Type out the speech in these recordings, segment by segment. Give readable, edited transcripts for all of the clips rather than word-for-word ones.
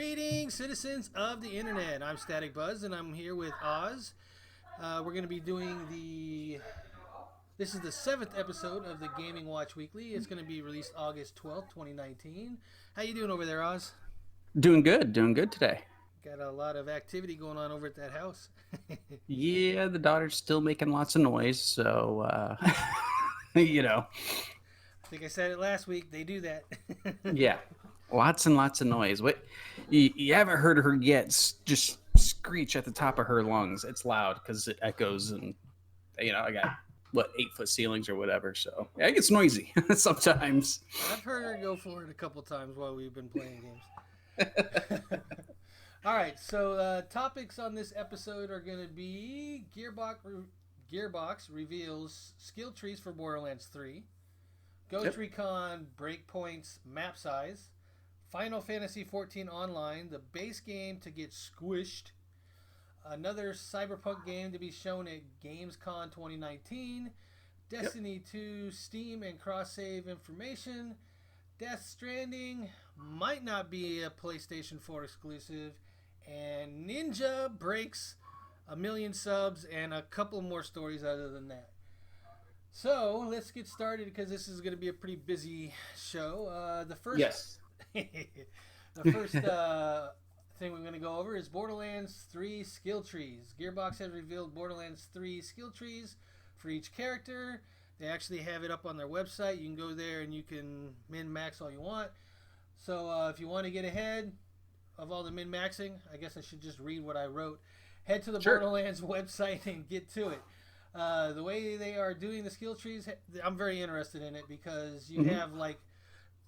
Greetings, citizens of the internet. I'm Static Buzz, and I'm here with Oz. We're going to be doing This is the 7th episode of the Gaming Watch Weekly. It's going to be released August 12th, 2019. How you doing over there, Oz? Doing good today. Got a lot of activity going on over at that house. Yeah, the daughter's still making lots of noise, so you know, I think I said it last week. They do that. yeah, lots and lots of noise. What you haven't heard her yet? Just screech at the top of her lungs. It's loud because it echoes, and I got 8-foot ceilings or whatever, so yeah, it gets noisy sometimes. I've heard her go for it a couple times while we've been playing games. All right, so topics on this episode are going to be Gearbox reveals skill trees for Borderlands 3, Ghost Recon Breakpoint's map size, Final Fantasy 14 Online, the base game to get squished, another cyberpunk game to be shown at gamescom 2019, Destiny 2 Steam and cross-save information, Death Stranding might not be a PlayStation 4 exclusive, and Ninja breaks 1,000,000 subs, and a couple more stories other than that. So let's get started because this is going to be a pretty busy show. The first, Yes. the first thing we're going to go over is Borderlands 3 skill trees. Gearbox has revealed Borderlands 3 skill trees for each character. They actually have it up on their website. You can go there and you can min-max all you want. So if you want to get ahead of all the min-maxing, I guess I should just read what I wrote. Head to the Borderlands website and get to it. The way they are doing the skill trees, I'm very interested in it because you have like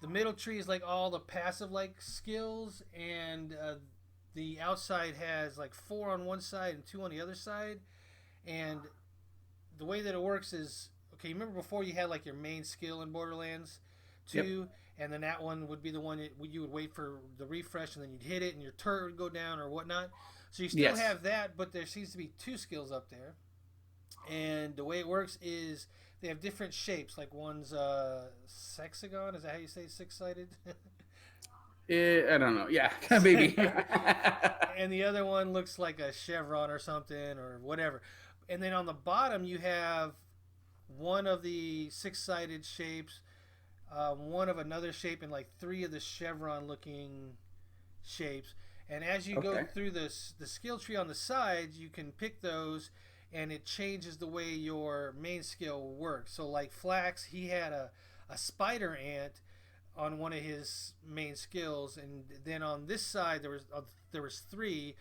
the middle tree is like all the passive like skills, and the outside has like 4 on one side and 2 on the other side. And the way that it works is, okay, you remember before you had like your main skill in Borderlands 2, and then that one would be the one that you would wait for the refresh, and then you'd hit it and your turret would go down or whatnot. So you still have that, but there seems to be 2 skills up there. And the way it works is they have different shapes. Like one's sexagon. Is that how you say six-sided? I don't know. Yeah, maybe. And the other one looks like a chevron or something or whatever. And then on the bottom you have one of the six-sided shapes, one of another shape, and like 3 of the chevron-looking shapes. And as you go through the skill tree on the sides, you can pick those, and it changes the way your main skill works. So like Flax, he had a spider ant on one of his main skills, and then on this side there was 3,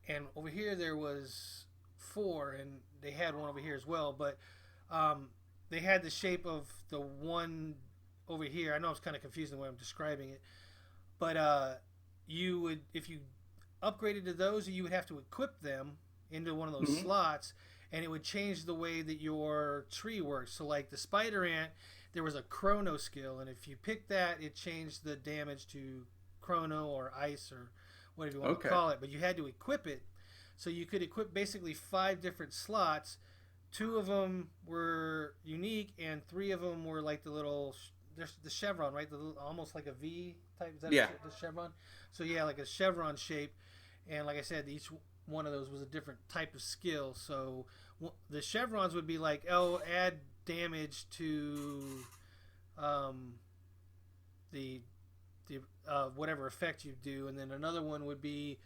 and over here there was 4, and they had one over here as well. But they had the shape of the one over here. I know it's kind of confusing the way I'm describing it, but you would, if you upgraded to those, you would have to equip them into one of those slots, and it would change the way that your tree works. So like the spider ant, there was a chrono skill, and if you picked that, it changed the damage to chrono or ice or whatever you want to call it, but you had to equip it. So you could equip basically 5 different slots. 2 of them were unique, and 3 of them were like the little the chevron, right? Almost like a V type. Is that the chevron? So yeah, like a chevron shape. And like I said, each one of those was a different type of skill. So the chevrons would be like, add damage to the whatever effect you do. And then another one would be,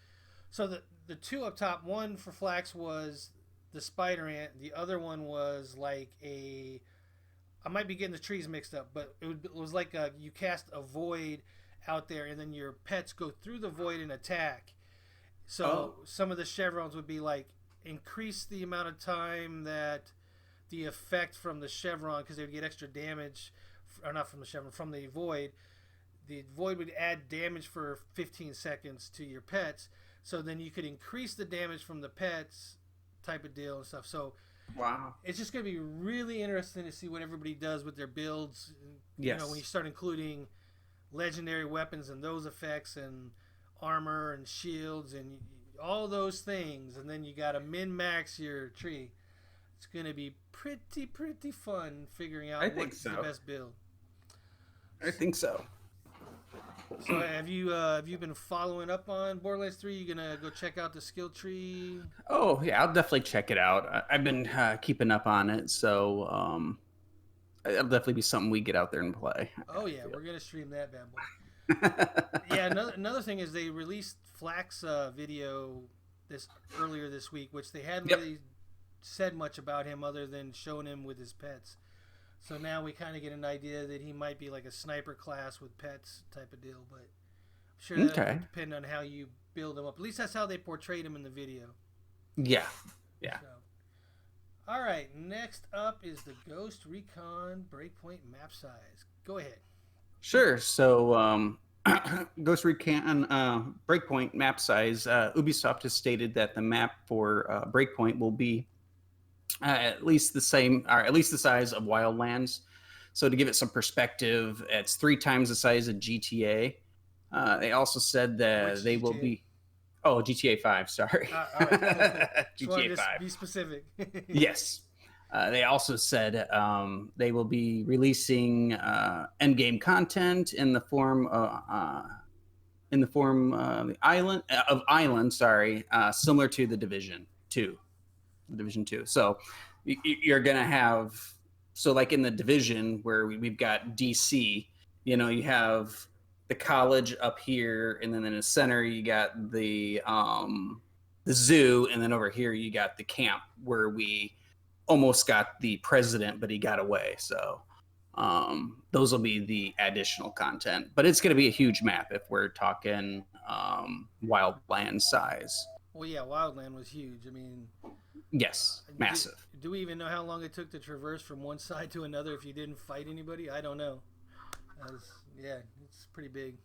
so the 2 up top, one for Flax was the spider ant. The other one was like I might be getting the trees mixed up, but it was like you cast a void out there, and then your pets go through the void and attack. So some of the chevrons would be like increase the amount of time that the effect from the chevron, because they would get extra damage, or not from the chevron, from the void. The void would add damage for 15 seconds to your pets. So then you could increase the damage from the pets type of deal and stuff. So wow, it's just going to be really interesting to see what everybody does with their builds. Yes. You know, when you start including legendary weapons and those effects and armor and shields and all those things, and then you got to min-max your tree. It's going to be pretty fun figuring out what's the best build. I think so. So have you been following up on Borderlands 3? You gonna go check out the skill tree? Oh yeah, I'll definitely check it out. I've been keeping up on it, so it'll definitely be something we get out there and play. Oh I yeah, feel. we're gonna stream that bad boy. Yeah, another thing is they released Flack's video this earlier this week, which they hadn't Yep. really said much about him other than showing him with his pets. So now we kind of get an idea that he might be like a sniper class with pets type of deal, but I'm sure that Okay. would depend on how you build him up. At least that's how they portrayed him in the video. Yeah. Yeah. So, all right, next up is the Ghost Recon Breakpoint map size. Go ahead. Sure. So, Ghost Recon Breakpoint map size. Ubisoft has stated that the map for Breakpoint will be at least the same, or at least the size of Wildlands. So, to give it some perspective, it's 3 times the size of GTA. They also said that Which they will GTA? be. Oh, GTA 5. Sorry. All right, cool. Just wanted GTA to 5. be specific. Yes. They also said they will be releasing endgame content in the form the island. Sorry, similar to the Division Two. So you're gonna have like in the Division where we've got DC. You have the college up here, and then in the center you got the zoo, and then over here you got the camp where we almost got the president, but he got away. So those will be the additional content, but it's going to be a huge map if we're talking wildland size. Well, yeah, Wildland was huge. I mean, Yes, do, massive. do we even know how long it took to traverse from one side to another if you didn't fight anybody? I don't know. Yeah, it's pretty big.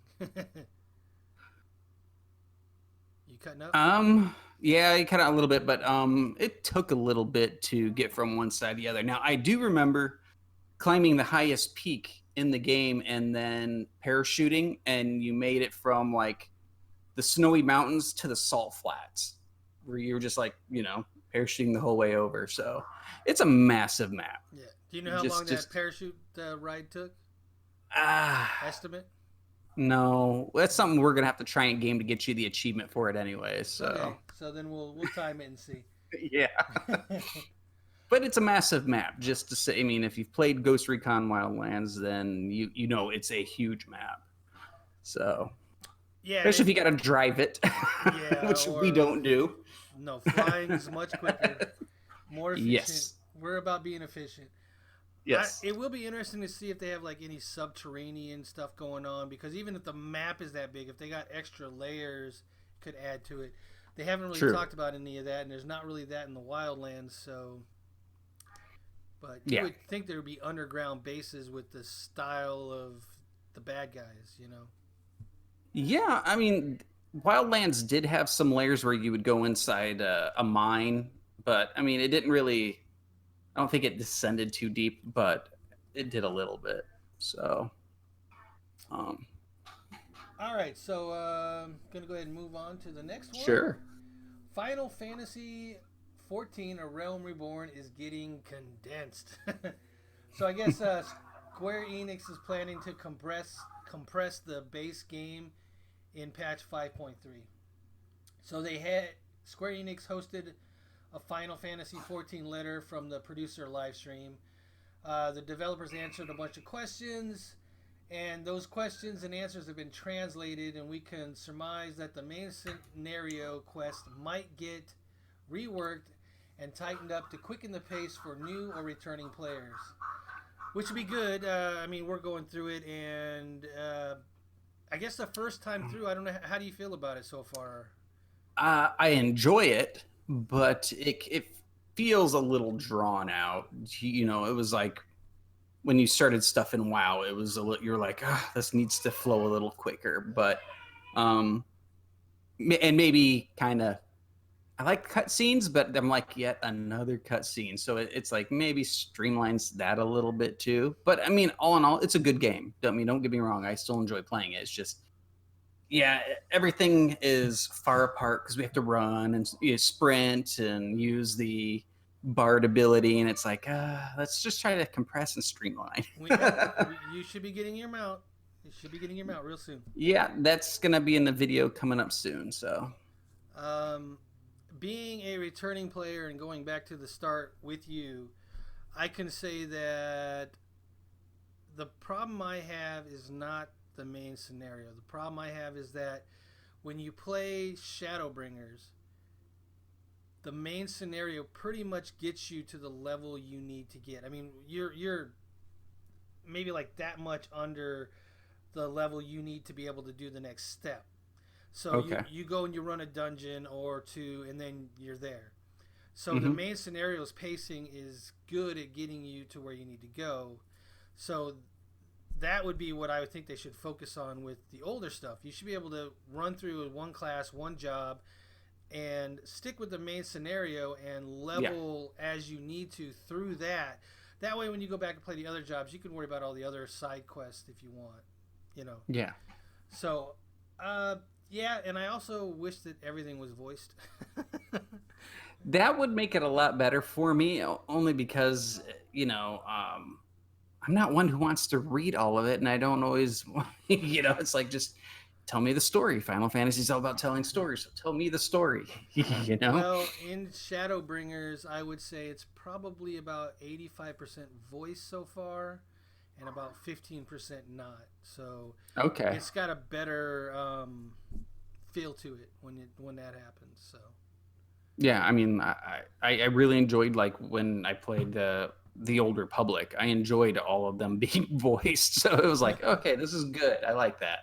You cutting up? Yeah, it cut out a little bit, but it took a little bit to get from one side to the other. Now I do remember climbing the highest peak in the game and then parachuting, and you made it from like the snowy mountains to the salt flats, where you're just like parachuting the whole way over. So it's a massive map. Yeah. Do you know how long that parachute ride took? Estimate? No, that's something we're gonna have to try and game to get you the achievement for it anyway. So okay, so then we'll time it and see. Yeah. But it's a massive map. Just to say, I mean, if you've played Ghost Recon Wildlands, then you know it's a huge map. So yeah, especially if you got to drive it, yeah, which we don't do. No, flying is much quicker, more efficient. Yes. We're about being efficient. Yes. It will be interesting to see if they have like any subterranean stuff going on, because even if the map is that big, if they got extra layers, could add to it. They haven't really talked about any of that, and there's not really that in the Wildlands. So, but you would think there would be underground bases with the style of the bad guys, Yeah, I mean, Wildlands did have some layers where you would go inside a mine, but I mean, it didn't really. I don't think it descended too deep, but it did a little bit. So, all right. So, I'm gonna go ahead and move on to the next one. Sure. Final Fantasy 14: A Realm Reborn is getting condensed. So I guess Square Enix is planning to compress the base game in patch 5.3. So Square Enix hosted a Final Fantasy 14 letter from the producer live stream. The developers answered a bunch of questions, and those questions and answers have been translated, and we can surmise that the main scenario quest might get reworked and tightened up to quicken the pace for new or returning players, which would be good. I mean, we're going through it, and I guess the first time through, I don't know, how do you feel about it so far? I enjoy it, but it feels a little drawn out. It was like when you started stuff in WoW, it was you're like, this needs to flow a little quicker. But and maybe kind of, I like cutscenes, but I'm like, yet another cutscene. So it's like maybe streamlines that a little bit too. But I mean, all in all, it's a good game. Don't get me wrong. I still enjoy playing it. It's just, yeah, everything is far apart because we have to run and sprint and use the Bard ability, and it's like, let's just try to compress and streamline. You should be getting your mount. You should be getting him out real soon. Yeah, that's gonna be in the video coming up soon. So Um, being a returning player and going back to the start with you, I can say that the problem I have is not the main scenario. The problem I have is that when you play Shadowbringers, the main scenario pretty much gets you to the level you need to get. I mean, you're maybe like that much under the level you need to be able to do the next step. So okay. you go and you run a dungeon or two, and then you're there. So the Hmm. main scenario's pacing is good at getting you to where you need to go. So that would be what I would think they should focus on with the older stuff. You should be able to run through one class, one job, and stick with the main scenario and Yeah, level as you need to through that. That way, when you go back and play the other jobs, you can worry about all the other side quests if you want. You know. yeah. So, uh, yeah, and I also wish that everything was voiced. That would make it a lot better for me, only because I'm not one who wants to read all of it, and I don't always, it's like just tell me the story. Final Fantasy is all about telling stories, so tell me the story. you know? Well, in Shadowbringers, I would say it's probably about 85% voice so far and about 15% not. So Okay. it's got a better feel to it when that happens. So Yeah, I mean, I really enjoyed like when I played the Old Republic. I enjoyed all of them being voiced, so it was like, okay, this is good. I like that.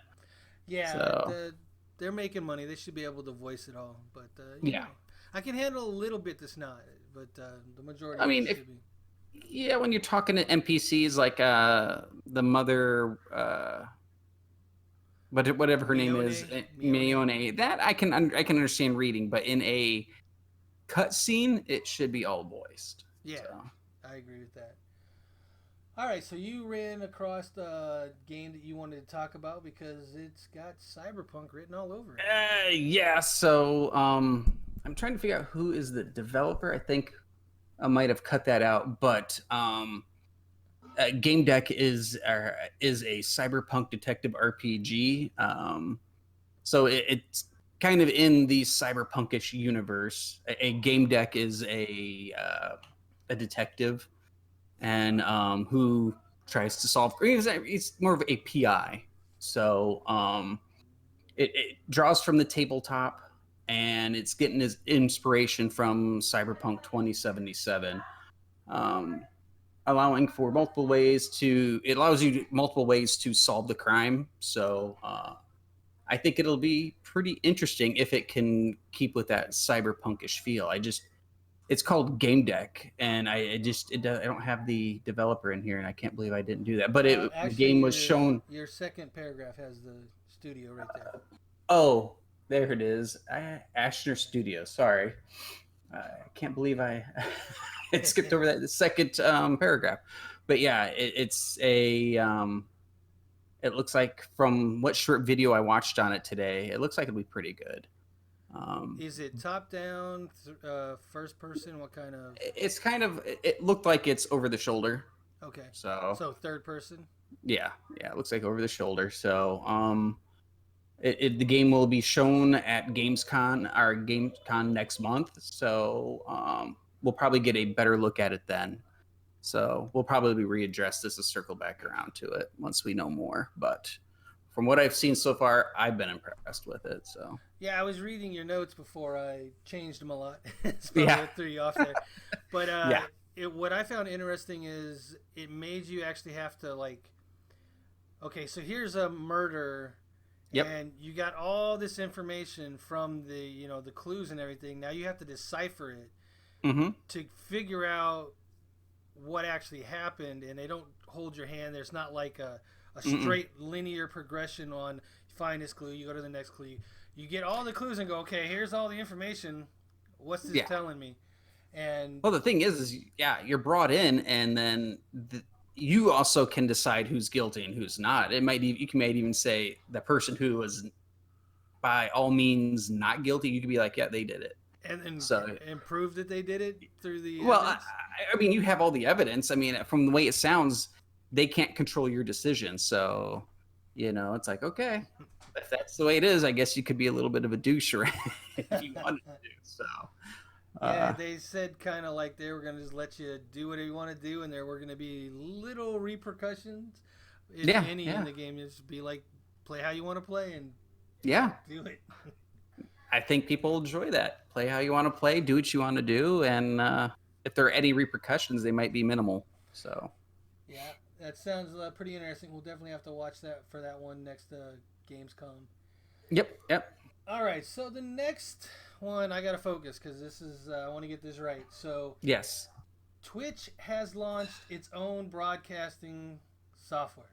yeah, So they're making money. They should be able to voice it all. But yeah, I can handle a little bit that's not, but the majority I of it mean, if should be. yeah, when you're talking to NPCs like the mother, but whatever her name is, Mione. Mione, that I can understand reading, but in a cutscene, it should be all voiced. Yeah, So. I agree with that. All right, so you ran across the game that you wanted to talk about because it's got cyberpunk written all over it. Yeah, so I'm trying to figure out who is the developer. I think I might have cut that out, but Game Deck is a cyberpunk detective RPG. So it's kind of in the cyberpunkish universe. A Game Deck is a detective, and who tries to solve. He's more of a PI. So it draws from the tabletop, and it's getting his inspiration from Cyberpunk 2077. Um, allowing for multiple ways to it allows you multiple ways to solve the crime. So I think it'll be pretty interesting if it can keep with that cyberpunkish feel. It's called Game Deck, and I don't have the developer in here, and I can't believe I didn't do that. But the Actually, game was shown. your second paragraph has the studio right there. Oh, there it is. Ashner Studios. Sorry, I can't believe I it skipped over that the second paragraph. But yeah, it's a. It looks like from what short video I watched on it today, it looks like it'll be pretty good. Um, Is it top down, first person? What kind of? it's kind of it looked like it's over the shoulder. Okay, So so third person. yeah, it looks like over the shoulder. So the game will be shown at Gamescom next month. So we'll probably get a better look at it then. So we'll probably readdress this and circle back around to it once we know more. But from what I've seen so far, I've been impressed with it. So Yeah, I was reading your notes before I changed them a lot. It's probably yeah, what threw you off there. But yeah, what I found interesting is it made you actually have to like, okay, so here's a murder, yep, and you got all this information from the the clues and everything. Now you have to decipher it mm-hmm, to figure out what actually happened, and they don't hold your hand. There's not like a mm-mm. straight linear progression on find this clue, you go to the next clue. You get all the clues and go, okay, here's all the information. What's this Yeah. telling me? And Well, the thing is yeah, you're brought in, and then you also can decide who's guilty and who's not. Might even say the person who was by all means not guilty. You could be like, yeah, they did it. and So and prove that they did it through the well, evidence. I mean, you have all the evidence. I mean, from the way it sounds, they can't control your decision. So It's like, okay, if that's the way it is, I guess you could be a little bit of a douche if you wanted to. So, Yeah, uh, they said kind of like they were going to just let you do whatever you want to do, and there were going to be little repercussions, if yeah, any, in yeah, the game. Just be like, play how you want to play and yeah. do it. I think people enjoy that. Play how you want to play, do what you want to do, and if there are any repercussions, they might be minimal. So, Yeah, that sounds pretty interesting. We'll definitely have to watch that for that one next Gamescom. yep, yep, All right, so the next one I gotta focus because this is I want to get this right. So yes, Twitch has launched its own broadcasting software.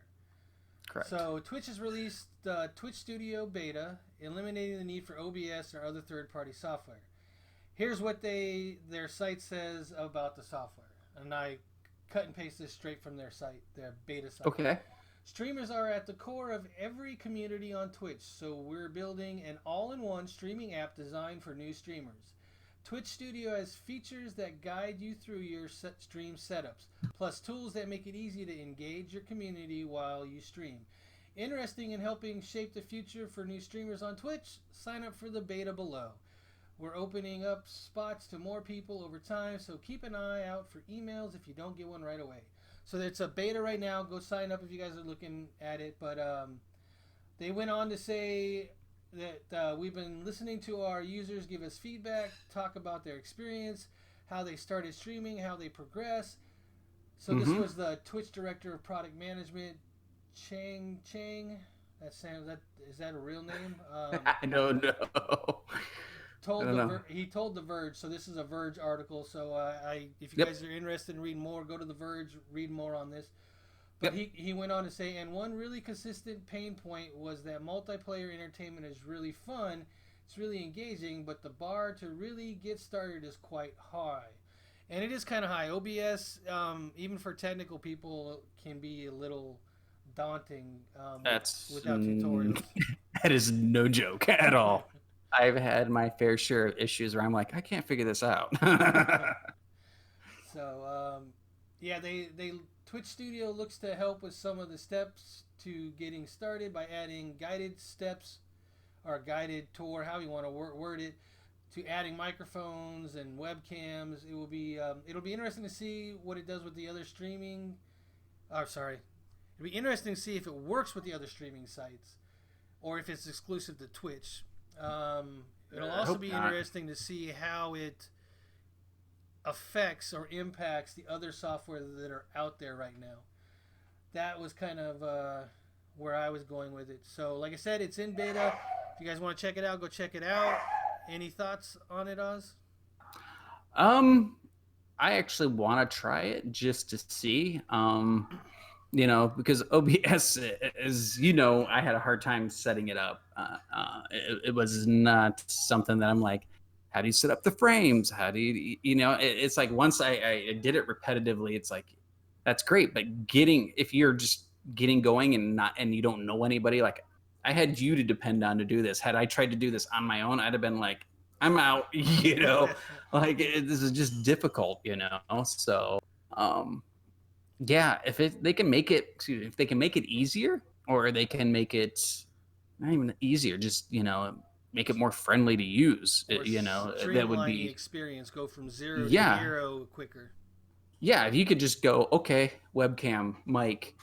correct. So Twitch has released Twitch Studio Beta, eliminating the need for OBS or other third-party software. Here's what their site says about the software, and I cut and paste this straight from their site, their beta site. Okay. Streamers are at the core of every community on Twitch, so we're building an all-in-one streaming app designed for new streamers. Twitch Studio has features that guide you through your stream setups, plus tools that make it easy to engage your community while you stream. Interesting in helping shape the future for new streamers on Twitch? Sign up for the beta below. We're opening up spots to more people over time, so keep an eye out for emails if you don't get one right away. So it's a beta right now. Go sign up if you guys are looking at it. But they went on to say that we've been listening to our users give us feedback, talk about their experience, how they started streaming, how they progress. So this was the Twitch director of product management, Chang. Is that a real name? I don't know. I don't know. He told the Verge. So this is a Verge article. So if you Yep. guys are interested in reading more, go to the Verge, read more on this. But Yep. he went on to say, and one really consistent pain point was that multiplayer entertainment is really fun, it's really engaging, but the bar to really get started is quite high. And it is kind of high. OBS, even for technical people, can be a little daunting That's without tutorials. that is no joke at all. I've had my fair share of issues where I'm like, I can't figure this out. So, yeah, they Twitch Studio looks to help with some of the steps to getting started by adding guided steps or guided tour, how you want to word it, to adding microphones and webcams. It'll be interesting to see what it does with the other streaming. Oh, sorry, it'll be interesting to see if it works with the other streaming sites or if it's exclusive to Twitch. It'll also be interesting to see how it affects or impacts the other software that are out there right now. That was kind of where I was going with it. So, like I said, it's in beta. If you guys want to check it out, go check it out. Any thoughts on it, Oz? I actually want to try it just to see. Because OBS, as I had a hard time setting it up. It was not something that I'm like, how do you set up the frames? How do it's like once I did it repetitively, it's like, that's great. But if you're just getting going and you don't know anybody, like I had you to depend on to do this. Had I tried to do this on my own, I'd have been like, I'm out, like this is just difficult, So, yeah, if they can make it easier, or they can make it not even easier, just make it more friendly to use. Or That would streamline the be experience, go from zero to yeah, hero quicker. yeah. If you could just go, okay, webcam, mic,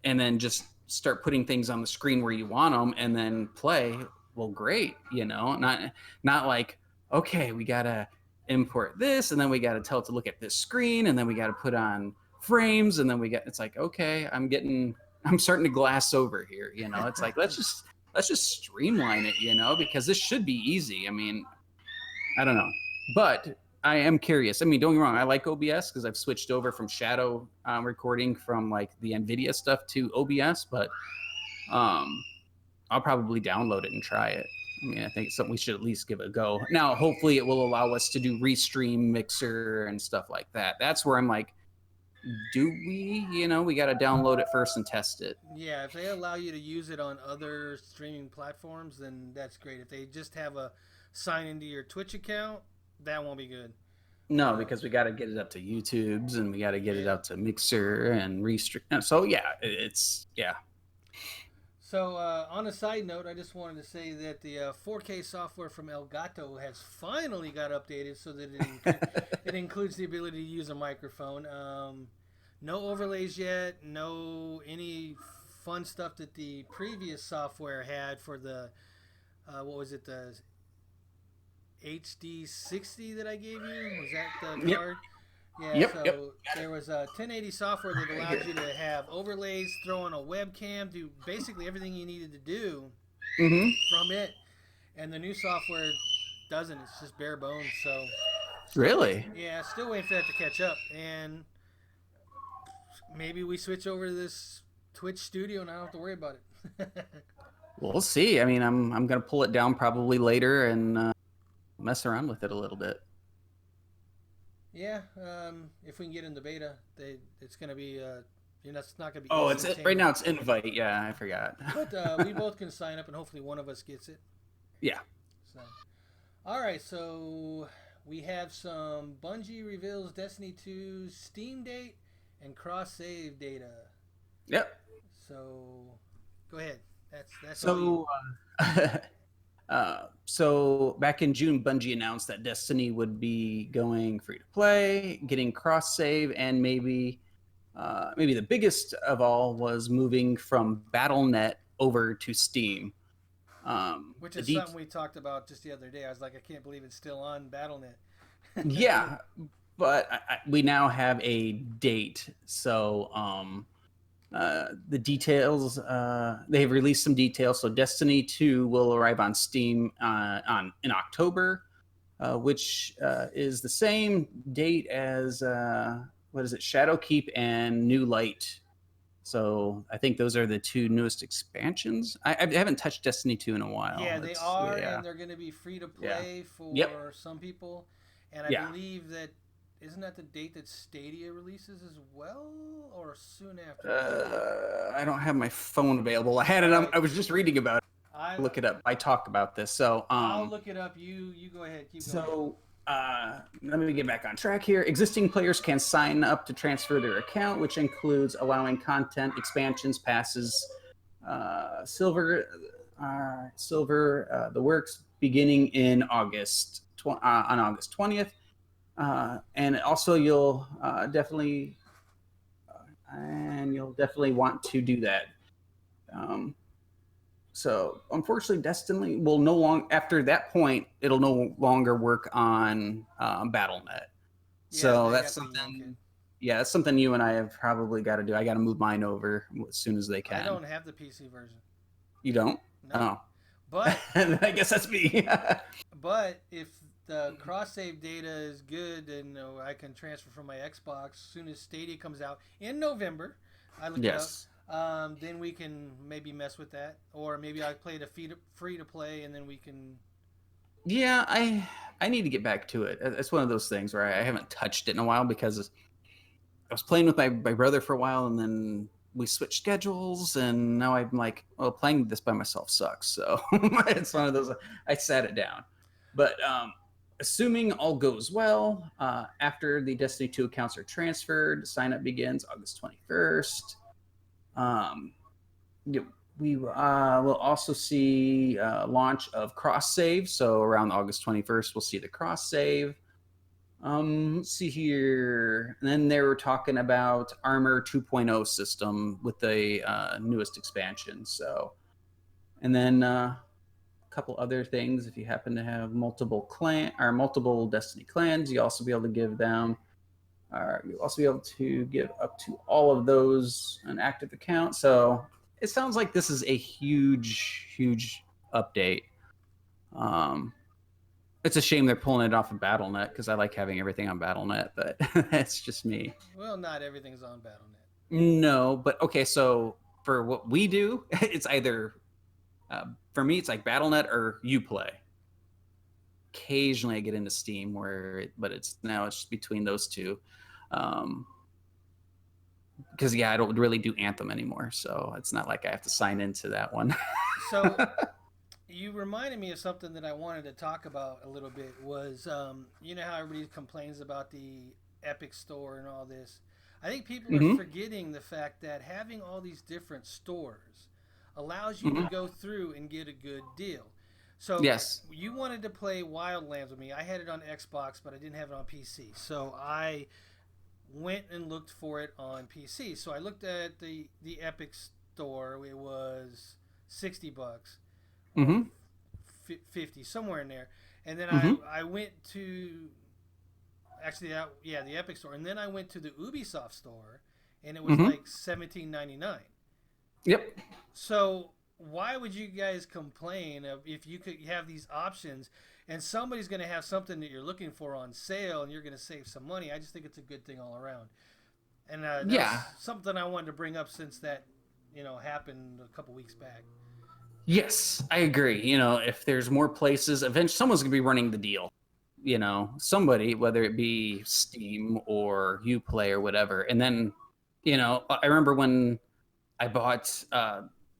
and then just start putting things on the screen where you want them, and then play. Well, great, not like, okay, we gotta import this, and then we gotta tell it to look at this screen, and then we gotta put on frames, and then it's like, okay, I'm starting to glass over here. It's like, let's just streamline it, because this should be easy. I mean, I don't know, but I am curious. I mean, don't get me wrong, I like OBS because I've switched over from shadow recording from like the NVIDIA stuff to OBS, but I'll probably download it and try it. I mean, I think it's something we should at least give a go. Now, hopefully it will allow us to do restream mixer and stuff like that. That's where I'm like, do we, we got to download it first and test it. Yeah, if they allow you to use it on other streaming platforms, then that's great. If they just have a sign into your Twitch account, that won't be good. No, because we got to get it up to YouTube's, and we got to get it up to Mixer and restream. So yeah, it's yeah. So, on a side note, I just wanted to say that the 4K software from Elgato has finally got updated so that it includes the ability to use a microphone. No overlays yet, no any fun stuff that the previous software had for the what was it, the HD60 that I gave you? Was that the Yep. card? Yeah, Yep. so there was a 1080 software that Right allowed here. you to have overlays, throw on a webcam, do basically everything you needed to do Mm-hmm. from it. And the new software doesn't. It's just bare bones. So still wait. Really? Yeah, still waiting for that to catch up. And maybe we switch over to this Twitch studio and I don't have to worry about it. We'll see. I mean, I'm gonna pull it down probably later and mess around with it a little bit. Yeah, if we can get in the beta, it's going to be it's not going to be Oh, it's right instantaneous. now. It's invite. Yeah, I forgot. But we both can sign up, and hopefully one of us gets it. Yeah. So, all right. So we have some Bungie reveals Destiny 2 Steam date and cross save data. Yep. So go ahead. That's all you. So, so back in June, Bungie announced that Destiny would be going free to play, getting cross save, and maybe the biggest of all was moving from BattleNet over to Steam. Which The is something we talked about just the other day. I was like, I can't believe it's still on BattleNet. Yeah, but we now have a date. So the details, they have released some details. So Destiny 2 will arrive on Steam in October, which is the same date as what is it, Shadowkeep and New Light. So I think those are the two newest expansions. I haven't touched Destiny 2 in a while. Yeah, they It's, are, yeah. and they're going to be free to play for Yep. some people. And I Yeah. believe that isn't that the date that Stadia releases as well, or soon after? I don't have my phone available. I had it. Right. I was just reading about it. I Look it up. I talk about this. So I'll look it up. You go ahead. Keep going. So let me get back on track here. Existing players can sign up to transfer their account, which includes allowing content, expansions, passes, silver, the works beginning in August on August 20th. And also you'll definitely want to do that. So unfortunately, Destiny will no longer, after that point, it'll no longer work on BattleNet. So that's something. Yeah, that's something you and I have probably got to do. I got to move mine over as soon as they can. I don't have the PC version. You don't? No. Oh, but I guess that's me. But if the cross save data is good and I can transfer from my Xbox as soon as Stadia comes out in November, I look it up. Then we can maybe mess with that, or maybe I play the free to play, and then we can. Yeah, I need to get back to it. It's one of those things where I haven't touched it in a while because I was playing with my brother for a while, and then we switched schedules, and now I'm like, well, playing this by myself sucks. So it's one of those. I sat it down, but assuming all goes well, after the Destiny 2 accounts are transferred, sign up begins August 21st. We will also see launch of cross save. So around August 21st, we'll see the cross save. Let's see here. And then they were talking about Armor 2.0 system with the newest expansion. So, and then a couple other things. If you happen to have multiple Destiny clans, you also be able to give them. You'll also be able to give up to all of those an active account. So it sounds like this is a huge update. It's a shame they're pulling it off of BattleNet because I like having everything on BattleNet, but that's just me. Well, not everything's on BattleNet. No, but okay. So for what we do, it's either for me, it's like BattleNet or Uplay. Occasionally, I get into Steam, but it's just between those two. Because I don't really do Anthem anymore, so it's not like I have to sign into that one. So you reminded me of something that I wanted to talk about a little bit. Was you know how everybody complains about the Epic Store and all this? I think people are forgetting the fact that having all these different stores allows you to Hmm. go through and get a good deal. So Yes. you wanted to play Wildlands with me. I had it on Xbox, but I didn't have it on PC. So I went and looked for it on PC. So I looked at the Epic Store. It was $60 or Hmm. 50, somewhere in there. And then I Hmm. I went to actually yeah, the Epic Store, and then I went to the Ubisoft store, and it was Hmm. like 17.99. Yep. So why would you guys complain if you could have these options and somebody's going to have something that you're looking for on sale and you're going to save some money? I just think it's a good thing all around. And that Yeah. was something I wanted to bring up since that happened a couple weeks back. Yes, I agree. If there's more places, eventually someone's gonna be running the deal. Somebody, whether it be Steam or Uplay or whatever. And then, I remember when I bought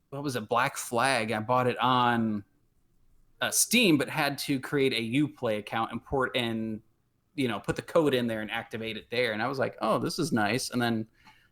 what was it, Black Flag. I bought it on Steam, but had to create a Uplay account and port in, put the code in there and activate it there. And I was like, oh, this is nice. And then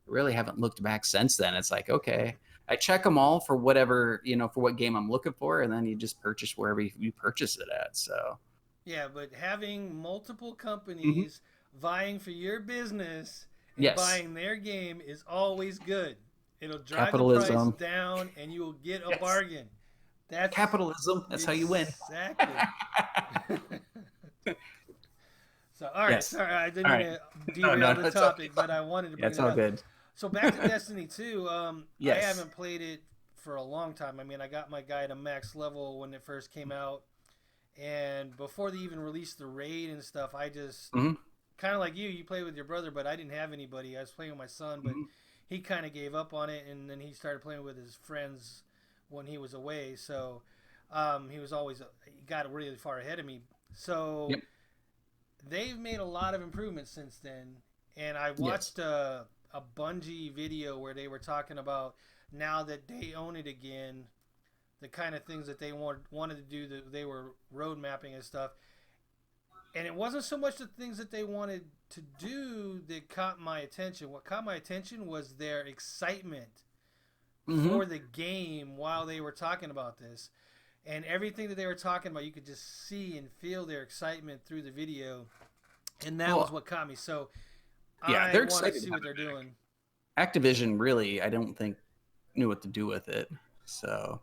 really haven't looked back since then. It's like, okay, I check them all for whatever, for what game I'm looking for, and then you just purchase wherever you purchase it at. So, Yeah, but having multiple mhm. companies vying for your business and Yes, buying their game is always good. It'll drive the price capitalism. down and you will get a Yes, bargain. That's capitalism. That's how you win. exactly. So, all right, Yes. sorry, I didn't All mean right. to No, no, derail the no, it's okay. topic, but I wanted to Yeah, bring it's it all up. good. So, back to Destiny 2, I Yes. haven't played it for a long time. I mean, I got my guy to max level when it first came out, and before they even released the raid and stuff, I just Hmm. kind of like you play with your brother, but I didn't have anybody. I was playing with my son, but Hmm. he kind of gave up on it, and then he started playing with his friends when he was away. So he was always he got really far ahead of me. So Yep. they've made a lot of improvements since then, and I Yes. watched a Bungie video where they were talking about now that they own it again, the kind of things that they wanted to do that they were road mapping and stuff, and it wasn't so much the things that they wanted to do that caught my attention. What caught my attention was their excitement Hmm. for the game while they were talking about this. And everything that they were talking about, you could just see and feel their excitement through the video. And that was Well, what caught me. So yeah, I they're want to excited see about what they're it. doing. Activision really, I don't think knew what to do with it. So,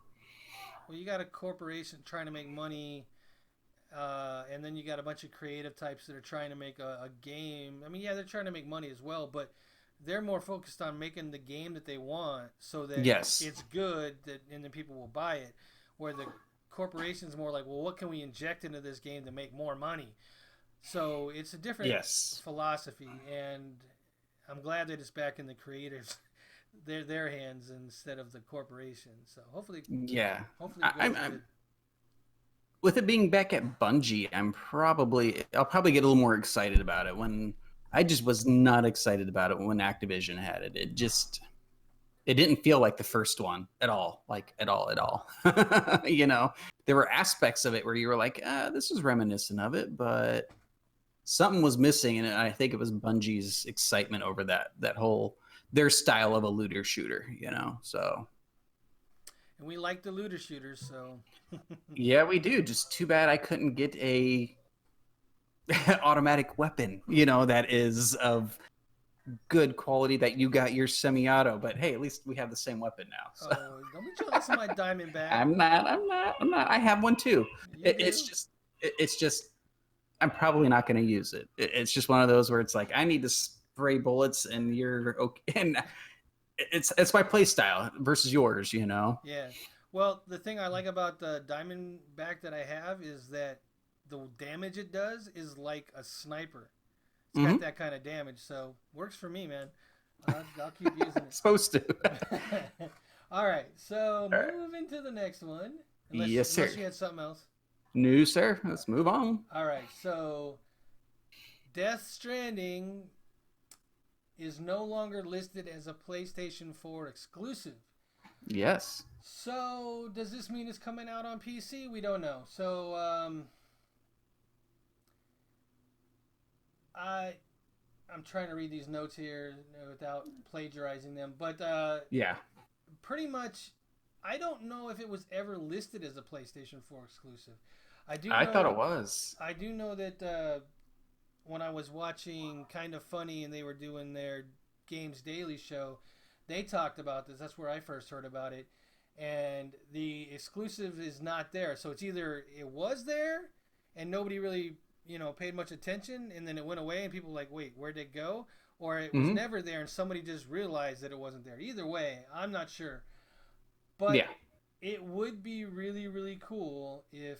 Well, you got a corporation trying to make money, and then you got a bunch of creative types that are trying to make a game. I mean, yeah, they're trying to make money as well, but they're more focused on making the game that they want so that yes. it's good that and then people will buy it. Where the corporation's more like, well, what can we inject into this game to make more money? So it's a different Yes. philosophy, and I'm glad that it's back in the creators, their hands instead of the corporation. So Yeah. hopefully I, it I'm, goes I'm good. with it being back at Bungie, I'll probably get a little more excited about it. When I just was not excited about it when Activision had it. It didn't feel like the first one at all, like at all, at all. There were aspects of it where you were like, this is reminiscent of it, but something was missing, and I think it was Bungie's excitement over that whole their style of a looter shooter. So And we like the looter shooters, so yeah, we do. Just too bad I couldn't get a automatic weapon, that is of good quality that you got your semi-auto. But hey, at least we have the same weapon now. So oh, don't be jealous of my Diamondback. I'm not. I have one too. You It, it's do. just, it's just, I'm probably not going to use it. It's just one of those where it's like I need to spray bullets, and you're okay. And it's my play style versus yours. Yeah. Well, the thing I like about the Diamondback that I have is that the damage it does is like a sniper. It's got Mm-hmm. that kind of damage, so works for me, man. I'll keep using Supposed to. it. All right, so All right. moving to the next one, Yes, unless sir. you had something else. New, sir. Let's move on. All right, so Death Stranding is no longer listed as a PlayStation 4 exclusive. Yes. So does this mean it's coming out on PC? We don't know. So I I'm trying to read these notes here without plagiarizing them, but Yeah. pretty much I don't know if it was ever listed as a PlayStation 4 exclusive. I thought it was. I do know that when I was watching Kind of Funny and they were doing their Games Daily show, they talked about this. That's where I first heard about it. And the exclusive is not there. So it's either it was there and nobody really, paid much attention, and then it went away and people were like, wait, where'd it go? Or it was never there and somebody just realized that it wasn't there. Either way, I'm not sure. But Yeah. it would be really, really cool if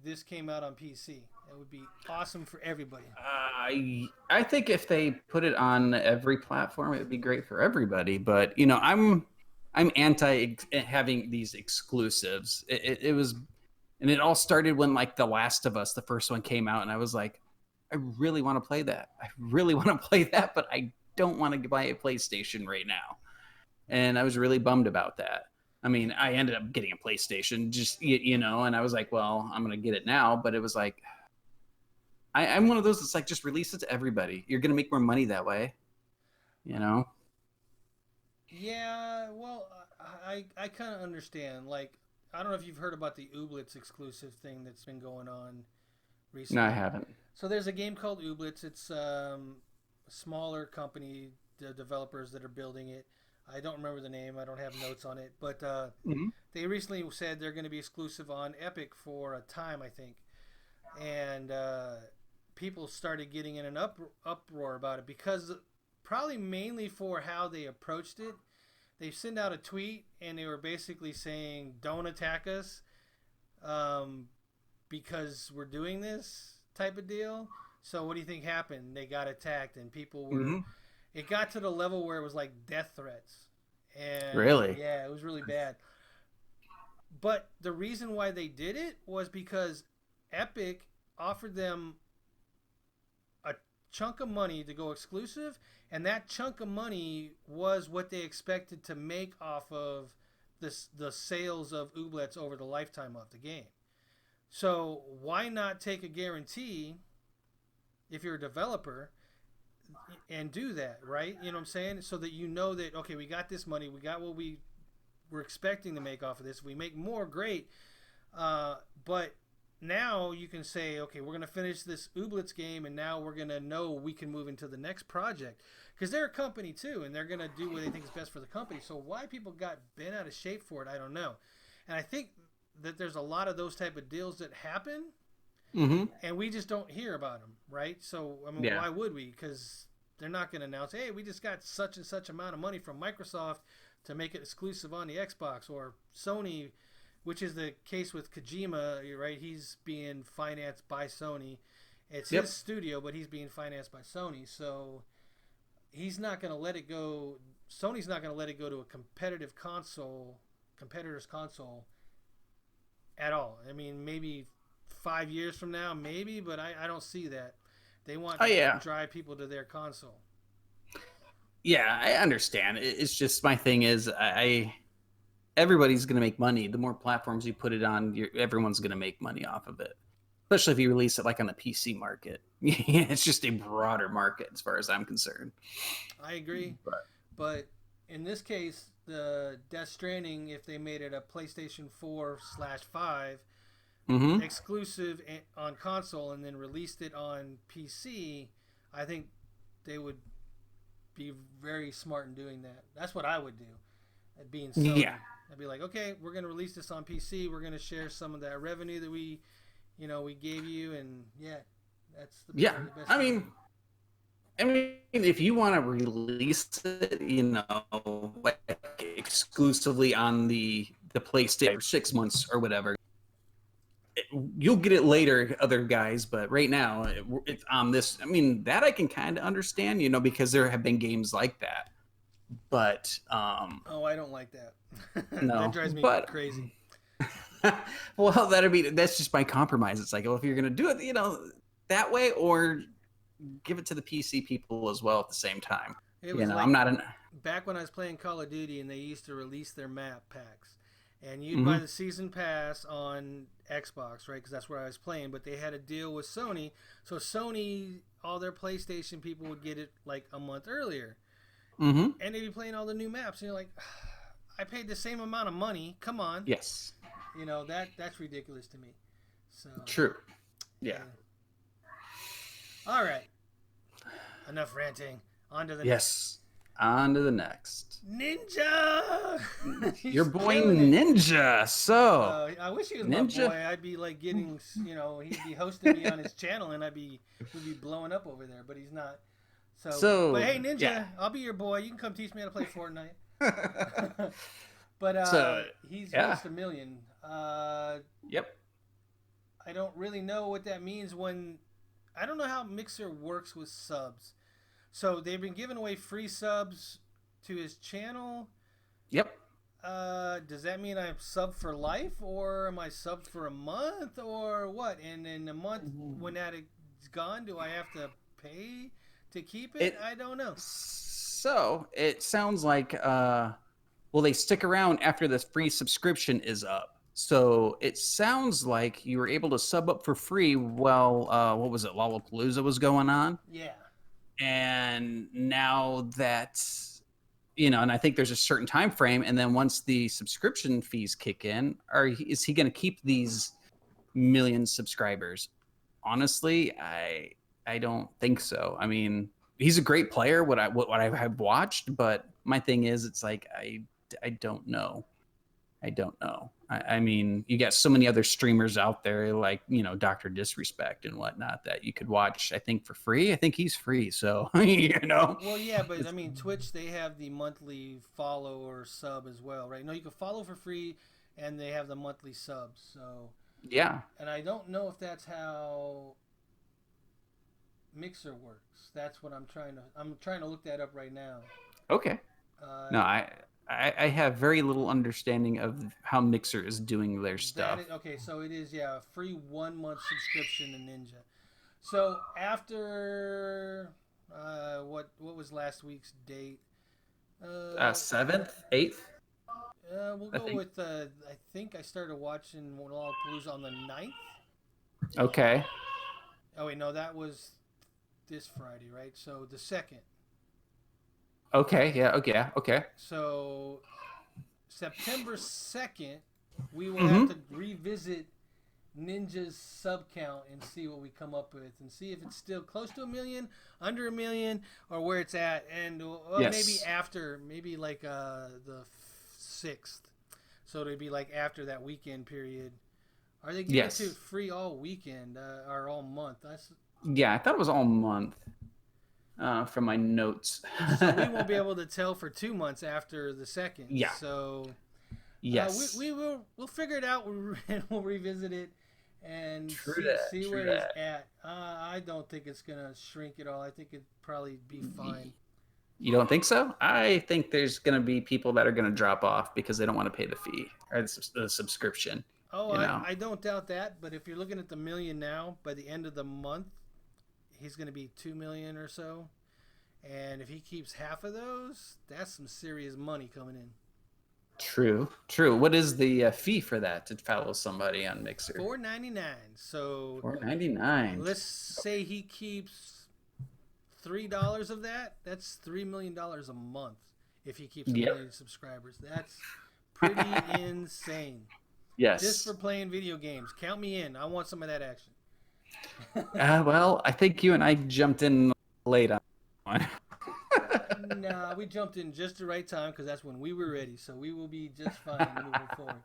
this came out on PC. It would be awesome for everybody. I think if they put it on every platform, it would be great for everybody. But I'm anti having these exclusives. It was, and it all started when like The Last of Us, the first one came out, and I was like, I really want to play that. I really want to play that, but I don't want to buy a PlayStation right now. And I was really bummed about that. I mean, I ended up getting a PlayStation, just and I was like, well, I'm gonna get it now. But it was like, I'm one of those that's like, just release it to everybody. You're gonna make more money that way, you know. Yeah, well, I kind of understand. Like, I don't know if you've heard about the Ooblets exclusive thing that's been going on No, I recently. haven't. So there's a game called Ooblets. It's a smaller company, the developers that are building it. I don't remember the name. I don't have notes on it, but Hmm. they recently said they're going to be exclusive on Epic for a time, I think, and people started getting in an uproar about it because probably mainly for how they approached it. They sent out a tweet and they were basically saying, "Don't attack us, um, because we're doing this," type of deal. So what do you think happened? They got attacked and people were. Hmm. It got to the level where it was like death threats, and Really? yeah, it was really bad. But the reason why they did it was because Epic offered them a chunk of money to go exclusive, and that chunk of money was what they expected to make off of the sales of Ooblets over the lifetime of the game. So why not take a guarantee if you're a developer and do that, right? You know what I'm saying? So that you know that, okay, we got this money, we got what we were expecting to make off of this. If we make more, great. But now you can say, okay, we're going to finish this Ooblets game, and now we're going to know we can move into the next project. Because they're a company too, and they're going to do what they think is best for the company. So why people got bent out of shape for it, I don't know. And I think that there's a lot of those type of deals that happen, Hmm. and we just don't hear about them, right? So I mean, Yeah. why would we? Because they're not going to announce, hey, we just got such and such amount of money from Microsoft to make it exclusive on the Xbox, or Sony, which is the case with Kojima, right? He's being financed by Sony. It's his Yep. studio, but he's being financed by Sony, so he's not going to let it go. Sony's not going to let it go to a competitor's console at all. I mean, maybe 5 years from now, maybe, but I don't see that. They want Oh to yeah. drive people to their console. Yeah, I understand. It's just my thing is everybody's going to make money. The more platforms you put it on, everyone's going to make money off of it. Especially if you release it like on the PC market. It's just a broader market as far as I'm concerned. I agree, But but in this case, the Death Stranding, if they made it a PlayStation 4/5 hmm. exclusive on console and then released it on PC, I think they would be very smart in doing that. That's what I would do, being Yeah. Sony. I'd be like, okay, we're going to release this on PC. We're going to share some of that revenue that we gave you, and yeah, that's Yeah. probably the best I thing to mean, do. if you want to release it, like exclusively on the PlayStation 6 months or whatever, you'll get it later, other guys. But right now, it's on this. I mean, that I can kind of understand, because there have been games like that. But Oh, I don't like that. That no, drives me but crazy. well, that's just my compromise. It's like, well, if you're gonna do it, that way, or give it to the PC people as well at the same time. It was I'm like not an. back when I was playing Call of Duty and they used to release their map packs. And you'd buy Hmm. the season pass on Xbox, right? Because that's where I was playing. But they had a deal with Sony. So Sony, all their PlayStation people would get it like a month earlier. Hmm. And they'd be playing all the new maps. And you're like, I paid the same amount of money. Come on. Yes. You know, that's ridiculous to me. So True. Yeah. All right. Enough ranting. On to the Yes. On to the next. Ninja. Your He's boy killing it. Ninja. So I wish he was Ninja. my boy. I'd be like getting, you know, he'd be hosting me on his channel, and we'd be blowing up over there. But he's not. But hey, Ninja, yeah. I'll be your boy. You can come teach me how to play Fortnite. But So he's yeah. reached 1 million. Yep. I don't really know what that means when. I don't know how Mixer works with subs. So they've been giving away free subs to his channel. Yep. Does that mean I'm sub for life, or am I subbed for a month, or what? And in a month, when that is gone, do I have to pay to keep it? I don't know. So it sounds like well, they stick around after the free subscription is up. So it sounds like you were able to sub up for free while what was it, Lollapalooza was going on? Yeah. And now that, you know, and I think there's a certain time frame, and then once the subscription fees kick in, is he going to keep these million subscribers? Honestly, I don't think so. I mean, he's a great player, what I have watched, but my thing is, it's like I don't know. I don't know. I mean, you got so many other streamers out there, like, you know, Dr. Disrespect and whatnot, that you could watch, I think, for free. I think he's free, so, you know. Well, yeah, but I mean, Twitch, they have the monthly follow or sub as well, right? No, you can follow for free, and they have the monthly subs, so. Yeah. And I don't know if that's how Mixer works. That's what I'm trying to look that up right now. Okay. No, I have very little understanding of how Mixer is doing their stuff. Okay, so it is, yeah, a free 1 month subscription to Ninja. So after what was last week's date? 7th, 8th. We'll go with I think I started watching Lollapalooza on the 9th. Okay. Oh wait, no, that was this Friday, right? So the 2nd. Okay, yeah, okay, okay. So September 2nd, we will have to revisit Ninja's sub count and see what we come up with, and see if it's still close to 1 million, under 1 million, or where it's at, and maybe after, maybe like the 6th. So it'd be like after that weekend period. Are they giving it to free all weekend or all month? Yeah, I thought it was all month. From my notes. So we won't be able to tell for 2 months after the 2nd. Yeah. So yes, we'll figure it out and we'll revisit it and see where it's at. I don't think it's gonna shrink at all. I think it'd probably be fine. You don't think so? I think there's gonna be people that are gonna drop off because they don't want to pay the fee or the subscription. Oh, I don't doubt that. But if you're looking at the 1 million now, by the end of the month, he's going to be 2 million or so, and if he keeps half of those, that's some serious money coming in. True. What is the fee for that to follow somebody on Mixer? $4.99. So $4.99. Let's say he keeps $3 of that. That's $3 million a month if he keeps 1 million subscribers. That's pretty insane. Yes. Just for playing video games. Count me in. I want some of that action. Well, I think you and I jumped in late on one. Nah, we jumped in just the right time because that's when we were ready. So we will be just fine moving forward.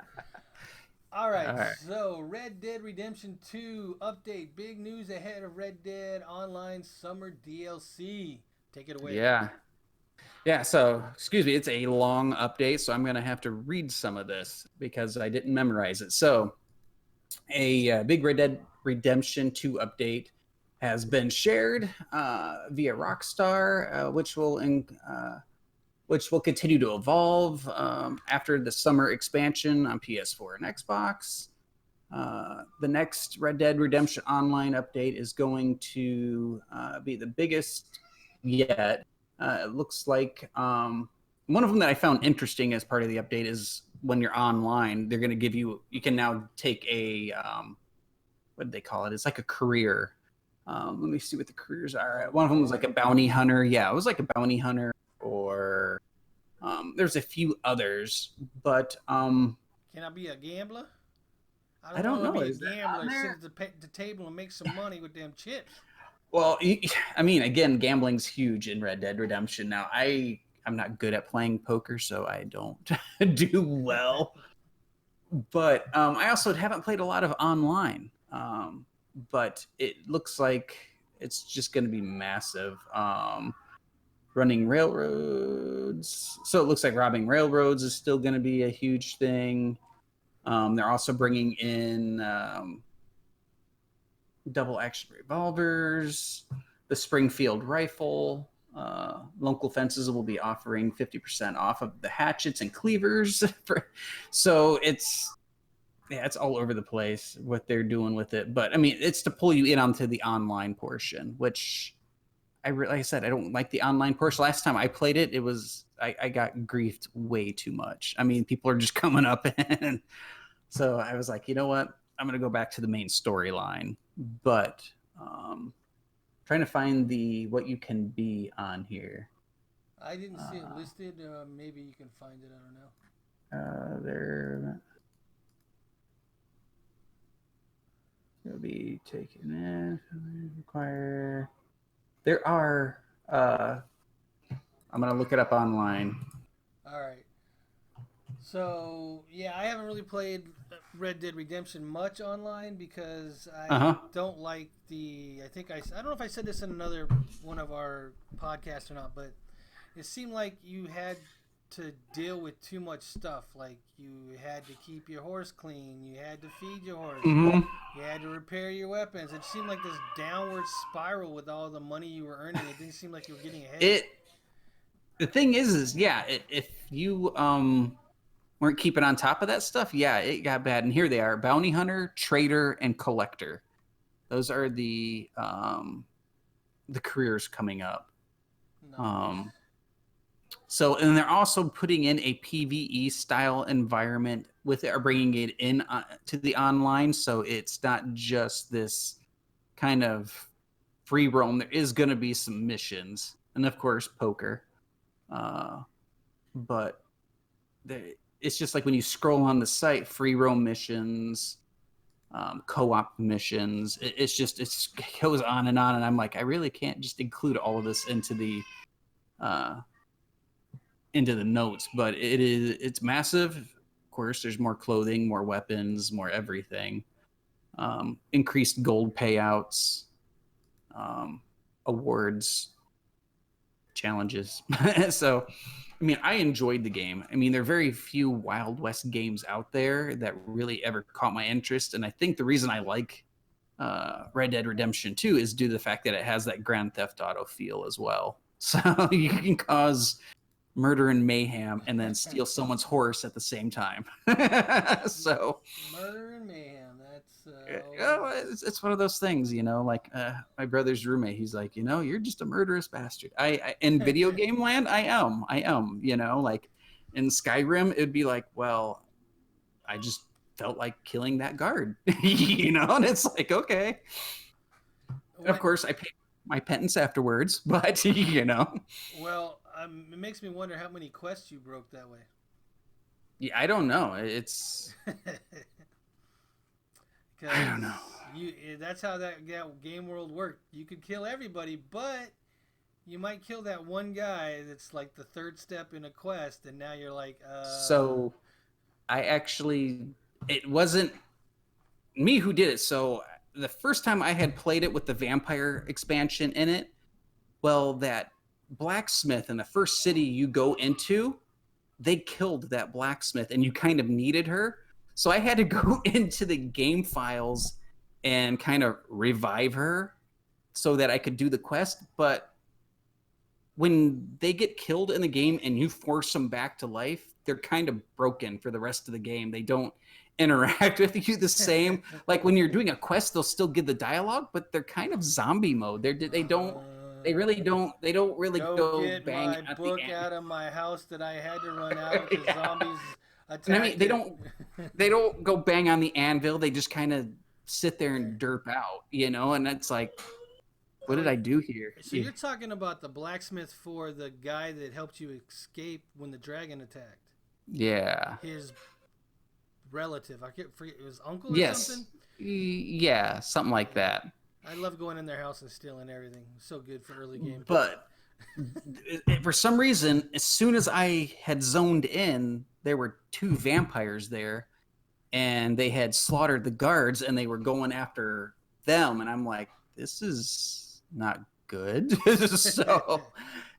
All right. So Red Dead Redemption 2 update. Big news ahead of Red Dead Online Summer DLC. Take it away. Yeah, so, excuse me, it's a long update, so I'm going to have to read some of this because I didn't memorize it. So, a big Red Dead Redemption 2 update has been shared via Rockstar, which will continue to evolve after the summer expansion on PS4 and Xbox. The next Red Dead Redemption Online update is going to be the biggest yet. It looks like one of them that I found interesting as part of the update is when you're online, they're going to give you can now take a what did they call it? It's like a career. Let me see what the careers are. One of them was like a bounty hunter. Yeah, it was like a bounty hunter or There's a few others, but Can I be a gambler? I I don't don't want to know. be a Is that on gambler. Sit there? at the table and make some money with them chips. Well, I mean, again, gambling's huge in Red Dead Redemption. Now, I'm not good at playing poker, so I don't do well. But I also haven't played a lot of online. But it looks like it's just going to be massive. Running railroads. So it looks like robbing railroads is still going to be a huge thing. They're also bringing in double action revolvers, the Springfield rifle. Local fences will be offering 50% off of the hatchets and cleavers. So it's all over the place what they're doing with it. But I mean, it's to pull you in onto the online portion, which like I said, I don't like the online portion. Last time I played it, I got griefed way too much. I mean, people are just coming up and so I was like, you know what? I'm gonna go back to the main storyline. But trying to find the what you can be on here. I didn't see it listed. Maybe you can find it. I don't know. There will be taken in. Require. There are. I'm gonna look it up online. All right. So yeah, I haven't really played Red Dead Redemption much online because Uh I huh. don't like the. I don't know if I said this in another one of our podcasts or not, but it seemed like you had to deal with too much stuff. Like you had to keep your horse clean, you had to feed your horse, Mm-hmm. you had to repair your weapons. It seemed like this downward spiral with all the money you were earning. It didn't seem like you were getting ahead. It. The thing is yeah, if you weren't keeping on top of that stuff, yeah, it got bad. And here they are: bounty hunter, trader, and collector. Those are the careers coming up. Nice. Um, so, and they're also putting in a PVE style environment with it, or bringing it in to the online. So it's not just this kind of free roam. There is going to be some missions, and of course, poker. Uh, but it's just like when you scroll on the site, free roam missions, co-op missions. It goes on, and I'm like, I really can't just include all of this uh, into the notes, but it's massive. Of course, there's more clothing, more weapons, more everything. Increased gold payouts, um, awards, challenges. So, I mean, I enjoyed the game. I mean, there are very few Wild West games out there that really ever caught my interest, and I think the reason I like Red Dead Redemption 2 is due to the fact that it has that Grand Theft Auto feel as well. So you can cause murder and mayhem and then steal someone's horse at the same time. So Murder and mayhem. That's it's one of those things, like my brother's roommate, he's like, you're just a murderous bastard. I in video game land, I am, like in Skyrim, it'd be like, well, I just felt like killing that guard, and it's like, okay. Of what? course, I paid my penance afterwards, but Well, it makes me wonder how many quests you broke that way. yeah, I don't know. I don't know. Because that's how that game world worked. You could kill everybody, but you might kill that one guy that's like the third step in a quest, and now you're like, So it wasn't me who did it. So the first time I had played it with the vampire expansion in it, well, that blacksmith in the first city you go into, they killed that blacksmith and you kind of needed her. So I had to go into the game files and kind of revive her so that I could do the quest. But when they get killed in the game and you force them back to life, they're kind of broken for the rest of the game. They don't interact with you the same. Like when you're doing a quest, they'll still give the dialogue, but they're kind of zombie mode. They don't really go go get bang my at the book end. out of my house that I had to run out because Yeah. zombies And I mean, attacked it. they don't go bang on the anvil. They just kind of sit there and derp out, and it's like, What did I do here? So you're talking about the blacksmith for the guy that helped you escape when the dragon attacked. Yeah. His relative. I can't forget. It was uncle or Yes. something. Yeah, something like Yeah. that. I love going in their house and stealing everything. So good for early game. But for some reason, as soon as I had zoned in, there were two vampires there, and they had slaughtered the guards, and they were going after them. And I'm like, this is not good. So,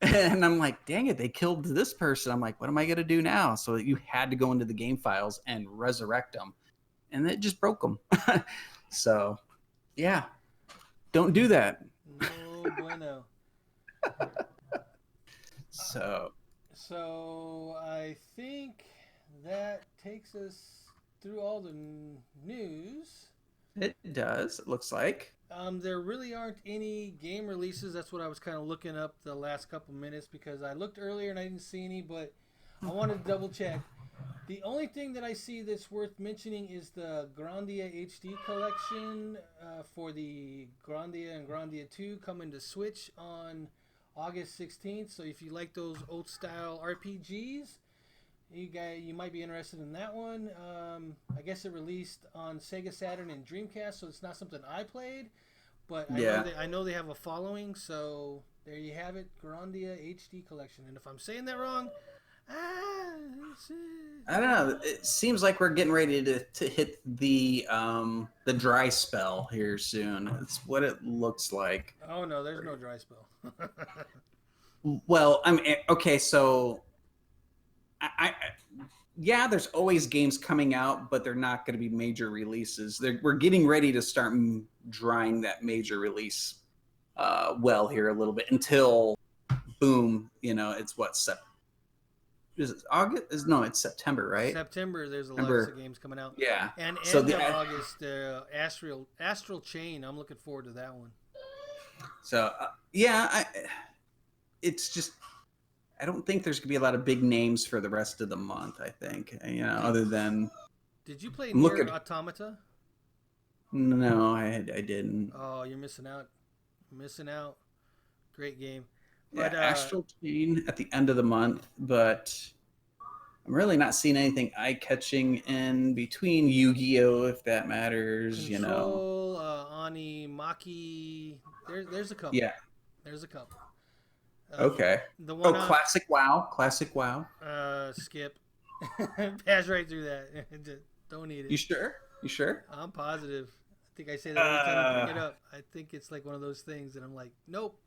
and I'm like, dang it, they killed this person. I'm like, what am I gonna do now? So you had to go into the game files and resurrect them, and it just broke them. So, yeah, don't do that. No bueno. So I think that takes us through all the news. it does. It looks like. There really aren't any game releases. That's what I was kind of looking up the last couple minutes because I looked earlier and I didn't see any, but I wanted to double check. The only thing that I see that's worth mentioning is the Grandia HD collection for the Grandia and Grandia 2 coming to Switch on August 16th. So if you like those old style RPGs, you might be interested in that one. I guess it released on Sega Saturn and Dreamcast, so it's not something I played, but I know they have a following. So there you have it, Grandia HD collection. And if I'm saying that wrong, I don't know. It seems like we're getting ready to hit the dry spell here soon. It's what it looks like. Oh no, there's no dry spell. Well, I mean, okay, so yeah, there's always games coming out, but they're not going to be major releases. We're getting ready to start drying that major release well here a little bit until boom, it's what is it August? No, it's September, right? September. There's a lot of games coming out. Yeah. And end of August, Astral Chain. I'm looking forward to that one. So yeah, it's just I don't think there's gonna be a lot of big names for the rest of the month. I think other than. Did you play Nier Automata? No, I didn't. Oh, you're missing out. Great game. But, Astral Chain at the end of the month, but I'm really not seeing anything eye-catching in between Yu-Gi-Oh, if that matters. Control, Animaki. There's a couple. Yeah. There's a couple. Okay. The one Classic WoW. Skip. Pass right through that. Don't need it. You sure? I'm positive. I think I say that every time I bring it up. I think it's like one of those things that I'm like, nope.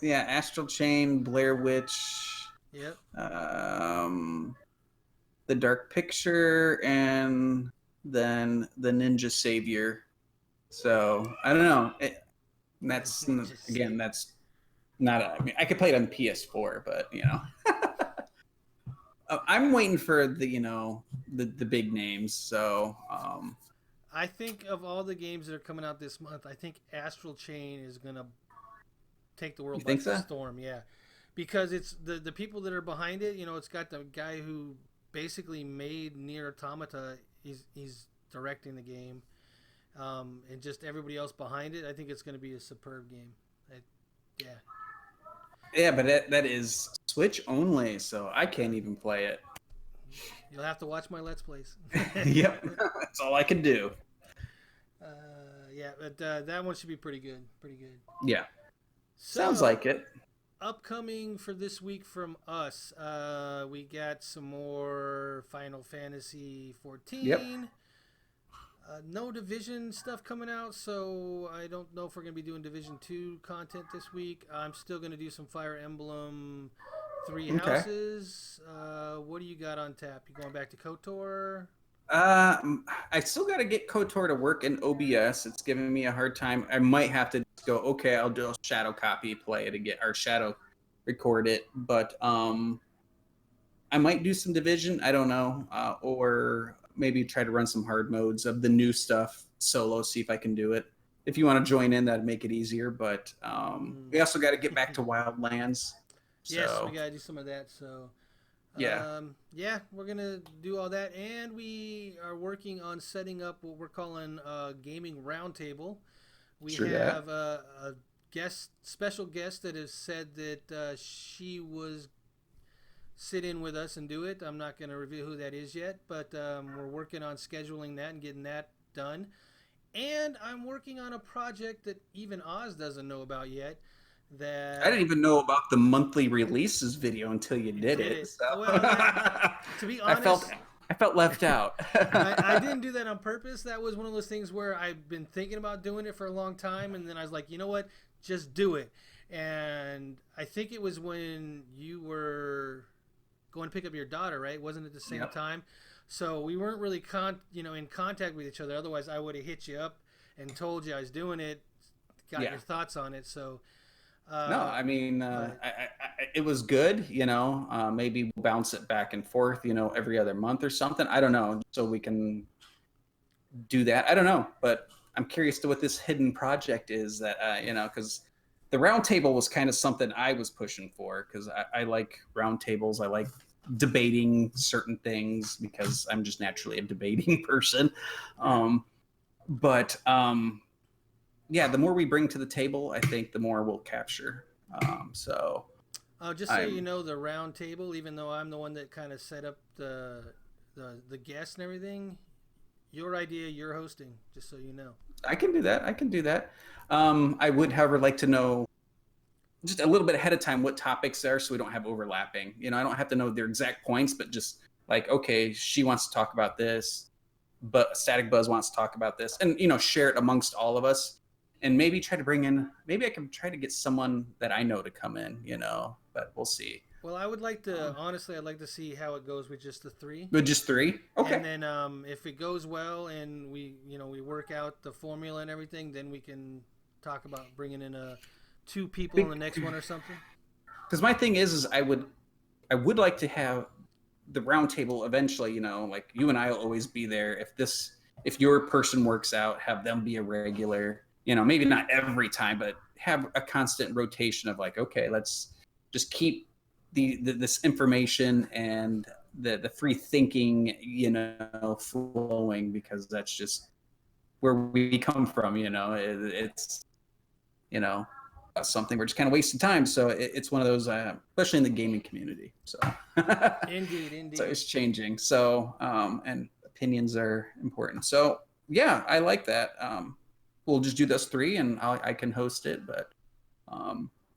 Yeah, Astral Chain, Blair Witch. Yep. The Dark Picture, and then the Ninja Savior. So I don't know. That's not. I mean, I could play it on PS4, but I'm waiting for the big names. So I think of all the games that are coming out this month, I think Astral Chain is gonna take the world by storm. Yeah, because it's the people that are behind it. It's got the guy who basically made Nier Automata. He's directing the game, and just everybody else behind it. I think it's going to be a superb game. Yeah, but that is Switch only, so I can't even play it. You'll have to watch my Let's Plays. Yep, that's all I can do. Yeah, but that one should be pretty good. Yeah. Sounds like it. Upcoming for this week from us, we got some more Final Fantasy 14. Yep. No Division stuff coming out, so I don't know if we're going to be doing Division 2 content this week. I'm still going to do some Fire Emblem 3 Houses. What do you got on tap? You going back to KOTOR? I still got to get KOTOR to work in OBS. It's giving me a hard time. I might have to go, okay, I'll do a shadow copy, play it again, or shadow record it. But I might do some Division. I don't know. Or maybe try to run some hard modes of the new stuff solo, see if I can do it. If you want to join in, that'd make it easier. But we also got to get back to Wildlands. Yes, we got to do some of that. So yeah, we're gonna do all that, and we are working on setting up what we're calling a gaming roundtable, We True that. have a special guest that has said that she was sit in with us and do it. I'm not going to reveal who that is yet, but we're working on scheduling that and getting that done. And I'm working on a project that even Oz doesn't know about yet. I That didn't even know about the monthly releases video until you did did it. it So well. To be I felt honest, I felt left out. I didn't do that on purpose. That was one of those things where I've been thinking about doing it for a long time, and then I was like, you know what, just do it. And I think it was when you were going to pick up your daughter, right? Wasn't it the same Yep. time? So we weren't really in contact with each other. Otherwise, I would have hit you up and told you I was doing it, got Yeah. your thoughts on it. So, No, I mean, but it was good. Maybe we'll bounce it back and forth. Every other month or something. I don't know, so we can do that. I don't know, but I'm curious to what this hidden project is that because the round table was kind of something I was pushing for because I like round tables. I like debating certain things because I'm just naturally a debating person. But yeah, the more we bring to the table, I think the more we'll capture. So just so you I'm know, the round table, even though I'm the one that kind of set up the guests and everything, your idea, you're hosting. Just so you know. I can do that. I can do that. I would, however, like to know just a little bit ahead of time what topics there are so we don't have overlapping. I don't have to know their exact points, but just like, okay, she wants to talk about this, but Static Buzz wants to talk about this, and share it amongst all of us, and maybe try to bring in. Maybe I can try to get someone that I know to come in. But we'll see. Well, I would like to honestly. I'd like to see how it goes with just the three, But just three, and okay. then if it goes well and we work out the formula and everything, then we can talk about bringing in two people in the next one or something. Because my thing is I would like to have the round table eventually. Like you and I will always be there. If your person works out, have them be a regular. Maybe not every time, but have a constant rotation of like, okay, let's just keep this information and the free thinking, flowing, because that's just where we come from. It's you know something we're just kind of wasting time. So it's one of those, especially in the gaming community. So Indeed, so indeed. it's changing. So and opinions are important. So yeah, I like that. We'll just do those three, and I can host it. But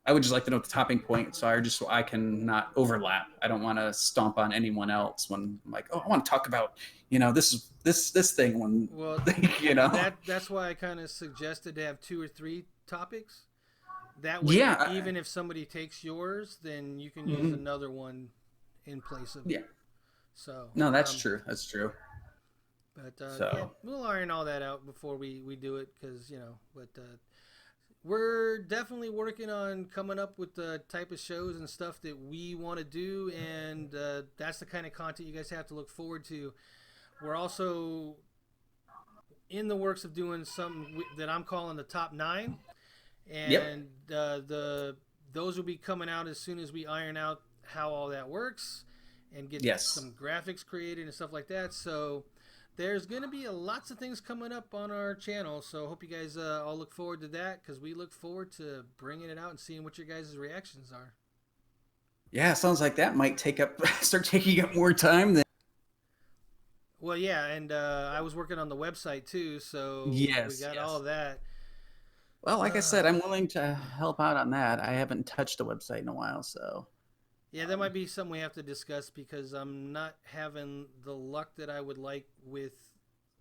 I would just like to know the topping point, so I can not overlap. I don't want to stomp on anyone else when I'm like, oh, I want to talk about this thing when Well, you know. that's why I kind of suggested to have two or three topics. That way, Yeah. even if somebody takes yours, then you can use Mhm. another one in place of it. Yeah. So, No, that's true. That's true. but yeah, So we'll iron all that out before we do it because But we're definitely working on coming up with the type of shows and stuff that we want to do, and that's the kind of content you guys have to look forward to. We're also in the works of doing something that I'm calling the top nine, yep. and those will be coming out as soon as we iron out how all that works and get Yes. some graphics created and stuff like that. So there's going to be lots of things coming up on our channel. So hope you guys all look forward to that, because we look forward to bringing it out and seeing what your guys' reactions are. Yeah, sounds like that might start taking up more time than. Well, yeah, and I was working on the website too, so we Yes, got all yes. of that. Well, like I Uh, said, I'm willing to help out on that. I haven't touched a website in a while, so. Yeah, that might be something we have to discuss because I'm not having the luck that I would like with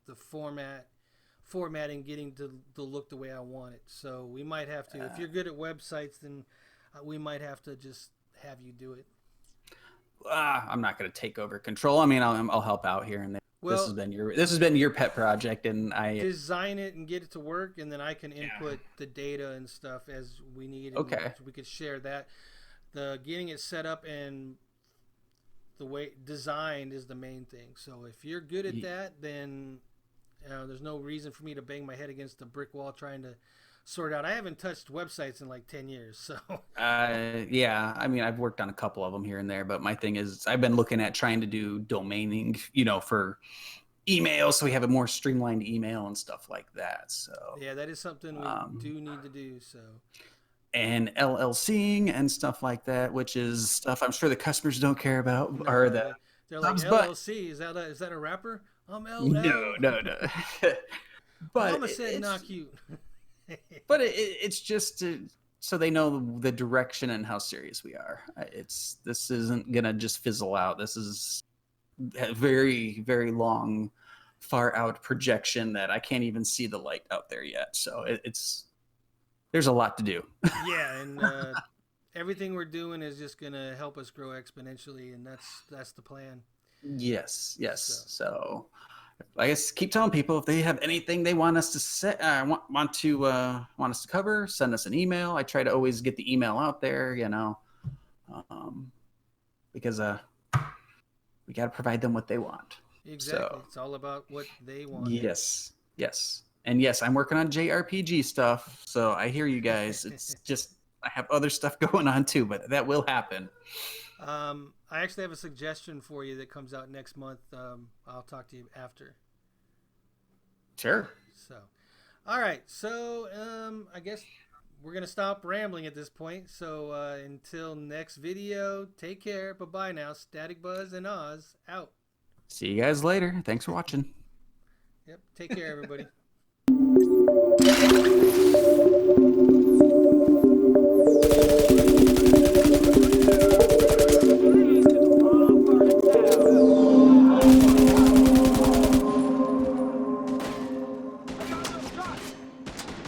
the formatting getting to the look the way I want it. So we might have to. If you're good at websites, then we might have to just have you do it. I'm not going to take over control. I mean, I'll help out here and there. This has Well, been your pet project, and I. design it and get it to work, and then I can Yeah. input the data and stuff as we need, and Okay. we could share that. The getting it set up and the way designed is the main thing. So if you're good at that, then there's no reason for me to bang my head against a brick wall trying to sort out. I haven't touched websites in like 10 years, so Yeah. I mean, I've worked on a couple of them here and there, but my thing is, I've been looking at trying to do domaining, for email, so we have a more streamlined email and stuff like that. So Yeah, that is something we do need to do. So. And LLCing and stuff like that, which is stuff I'm sure the customers don't care about, No, or the they're like subs, but LLC. Is that a rapper? I'm no, LL. no, no. But Mama said not cute. but it's just so they know the direction and how serious we are. This isn't gonna just fizzle out. This is a very, very long, far out projection that I can't even see the light out there yet. So there's a lot to do. Yeah, and everything we're doing is just gonna help us grow exponentially, and that's the plan. Yes. So I guess keep telling people if they have anything they want us to say, want us to cover, send us an email. I try to always get the email out there, because we got to provide them what they want. Exactly. So, it's all about what they want. Yes. And yes, I'm working on JRPG stuff. So I hear you guys. It's just I have other stuff going on too, but that will happen. I actually have a suggestion for you that comes out next month. I'll talk to you after. Sure. So, all right. So, I guess we're gonna stop rambling at this point. So, until next video, take care. Bye bye now. Static Buzz and Oz out. See you guys later. Thanks for watching. Yep. Take care, everybody.